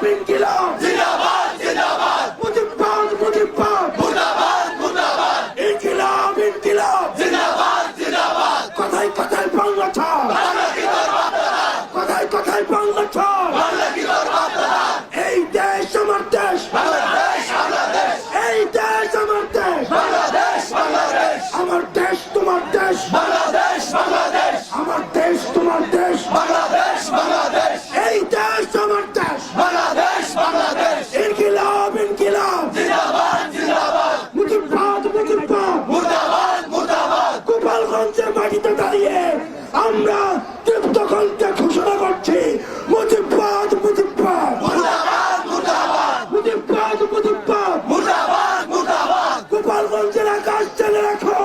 ইনকিলাব জিন্দাবাদ জিন্দাবাদ মুজিববাদ মুজিববাদ মুর্দাবাদ মুর্দাবাদ ইনকিলাব ইনকিলাব জিন্দাবাদ জিন্দাবাদ কথায় কথায় বাংলা ছাড় বাংলা কি তোর বাপদাদা কথায় কথায় বাংলা ছাড় বাংলা কি তোর বাপদাদা এই দেশ আমার দেশ বাংলাদেশ বাংলাদেশ এই দেশ আমার দেশ বাংলাদেশ বাংলাদেশ আমার দেশ তোমার দেশ বাংলাদেশ বাংলাদেশ আমার দেশ তোমার দেশ বাংলাদেশ বাংলাদেশ এই দেশ আমার দেশ বাংলাদেশ বাংলাদেশ ইনকিলাব ইনকিলাব জিন্দাবাদ জিন্দাবাদ মুজিববাদ মুজিববাদ মুর্দাবাদ মুর্দাবাদ গোপালগঞ্জের মাটিতে দাঁড়িয়ে আমরা তৃপ্ত কণ্ঠে ঘোষণা করছি মুজিববাদ মুজিববাদ মুর্দাবাদ মুর্দাবাদ মুজিববাদ মুজিববাদ মুর্দাবাদ মুর্দাবাদ গোপালগঞ্জের আকাশ জেলে রাখো